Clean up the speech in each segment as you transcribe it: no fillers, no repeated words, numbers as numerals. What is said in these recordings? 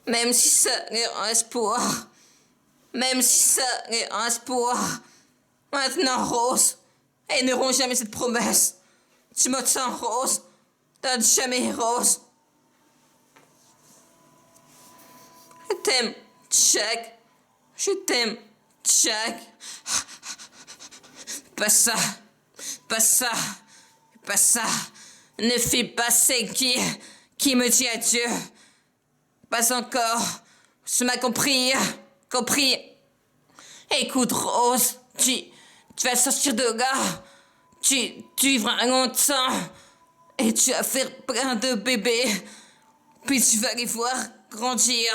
Même si ça est un espoir. Même si ça est un espoir. Maintenant, Rose, elles n'auront jamais cette promesse. Tu me tiens, Rose. T'as jamais, Rose. Je t'aime, Jack. Je t'aime, Jack. Pas ça. Pas ça. Pas ça. Ne fais pas ce qui me dit adieu. Pas encore. Tu m'as compris. Compris. Écoute, Rose, tu vas sortir de là. Tu vivras longtemps. Et tu vas faire plein de bébés. Puis tu vas les voir grandir.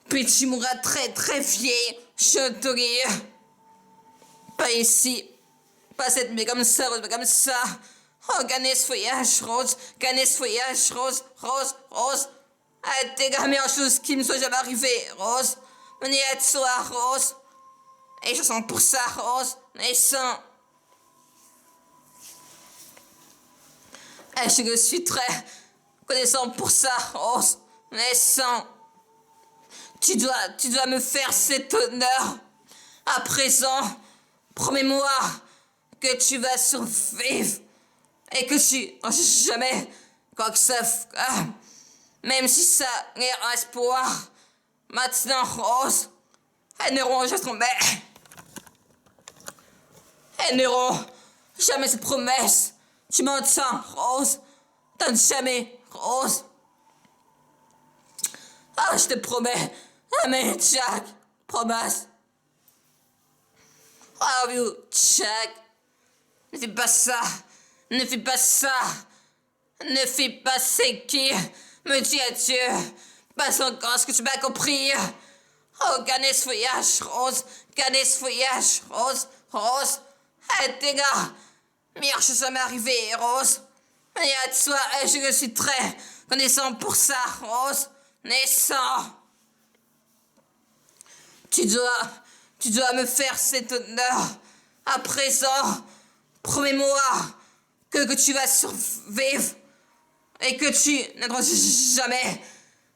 Puis tu mourras très très vieille. Je te dis. Pas ici. Pas cette mais comme ça, Rose, mais comme ça. Oh, gagnez ce feuillage, Rose. Gagnez ce feuillage, Rose. Rose, Rose. Ah, t'es la meilleure chose qui me soit jamais arrivée, Rose. On y est de soi, Rose. Et je sens pour ça, Rose. Et sans. Et je suis très connaissant pour ça, Rose. Et sans. Tu dois me faire cet honneur. À présent, promets-moi que tu vas survivre. Et que tu. Jamais. Quoi que ça. Même si ça est un espoir. Maintenant, Rose. Elles n'auront jamais. Elles n'auront jamais cette promesse. Tu m'entends, Rose? Donne jamais, Rose. Ah, je te promets. Amen, Jack. Promesse. Oh, you, Jack. Ne fais pas ça. Ne fais pas ça. Ne fais pas ce qui me dit adieu. Pas encore ce que tu m'as compris. Oh, gagnez ce feuillage, Rose. Gagnez ce feuillage, Rose. Rose. Hey, t'es là. Meilleure chose à m'arriver, Rose. Mais à toi, je suis très connaissant pour ça, Rose. Naissant. Tu dois me faire cet honneur. À présent, promets-moi que tu vas survivre et que tu n'attendras jamais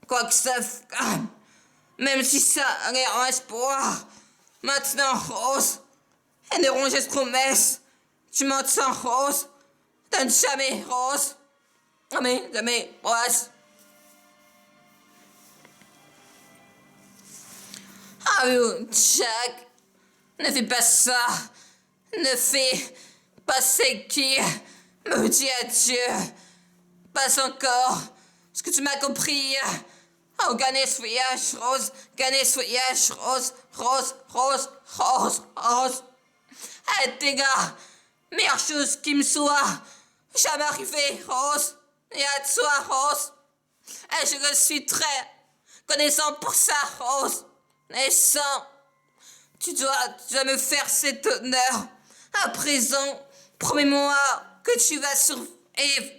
quoi que ça. Même si ça est un espoir. Maintenant, Rose, elles n'auront jamais cette promesse. Tu m'entends, Rose? Donne jamais, Rose. Jamais, jamais, Rose. Ah oui, Jack, ne fais pas ça. Ne fais pas ce qui me dit adieu. Pas encore. Est-ce que tu m'as compris? Oh, gagnez ce feuillage, Rose. Gagnez ce feuillage, Rose. Rose, Rose, Rose, Rose. Hey, t'es gars. Meilleure chose qui me soit jamais arrivée, Rose. Et à toi, Rose. Et je suis très connaissant pour ça, Rose. Et sans, tu dois me faire cet honneur. À présent, promets-moi que tu vas survivre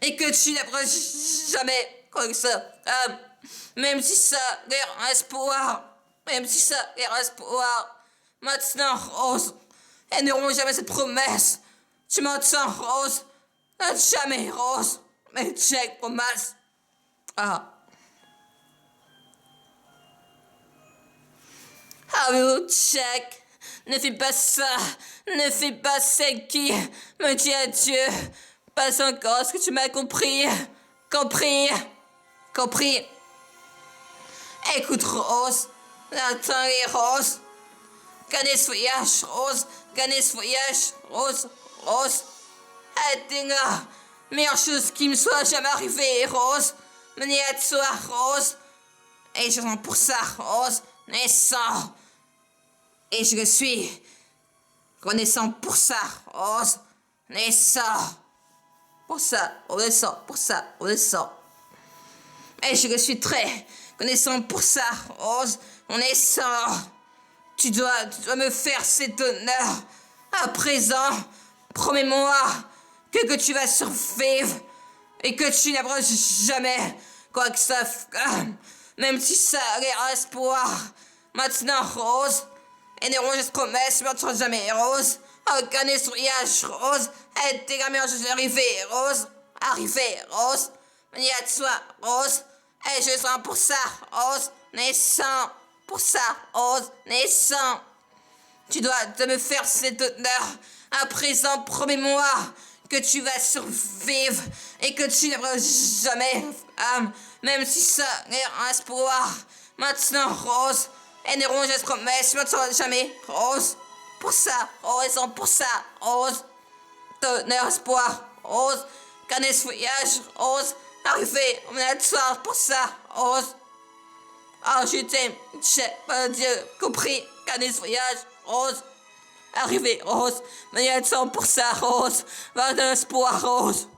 et que tu n'apprends jamais quoi que ça. Même si ça est un espoir. Même si ça est un espoir. Maintenant, Rose, elles n'auront jamais cette promesse. Tu m'entends, Rose? Jamais, Rose. Mais Jack, promesse. Ah. Ah oui, Jack, ne fais pas ça. Ne fais pas ce qui me dit adieu. Pas encore, est-ce que tu m'as compris? Compris? Compris? Écoute, Rose. Attends, les Rose. Gagnez ce voyage, Rose. Gagnez ce voyage, Rose. Rose. T'es là. Meilleure chose qui me soit jamais arrivée, Rose. Menez à toi, Rose. Et je sens pour ça, Rose. Naissant. Et je le suis renaissant pour ça, Rose. Naissant. Pour ça, renaissant. Pour ça, renaissant. Et je le suis très connaissant pour ça, Rose. Naissant. Tu dois me faire cet honneur. À présent, promets-moi que tu vas survivre et que tu n'apprends jamais quoi que ça. Même si ça est un espoir. Maintenant, Rose, et n'auront juste promesse, mais on ne sera jamais, Rose. Oh, gagnez ce voyage, Rose. T'es la meilleure chose arrivée, Rose. Arrivée, Rose. Mais à toi, Rose. Et je sens pour ça, Rose, naissant. Pour ça, Rose, naissant. Tu dois te me faire cet honneur. À présent, promets-moi que tu vas survivre et que tu n'aimeras jamais femme, même si ça n'est un espoir. Maintenant, Rose, elles n'auront jamais promesse, tu ne seras jamais, Rose. Pour ça, raison pour ça, Rose. Tonnerre espoir, Rose. Canet voyage, Rose. Arrivé, on a le soir pour ça, Rose. Ah, je t'aime, j'ai, mon Dieu, compris, Canet voyage, Rose. Arrivé, Rose. Mais il y a le sang pour ça, Rose. Va de l'espoir, Rose.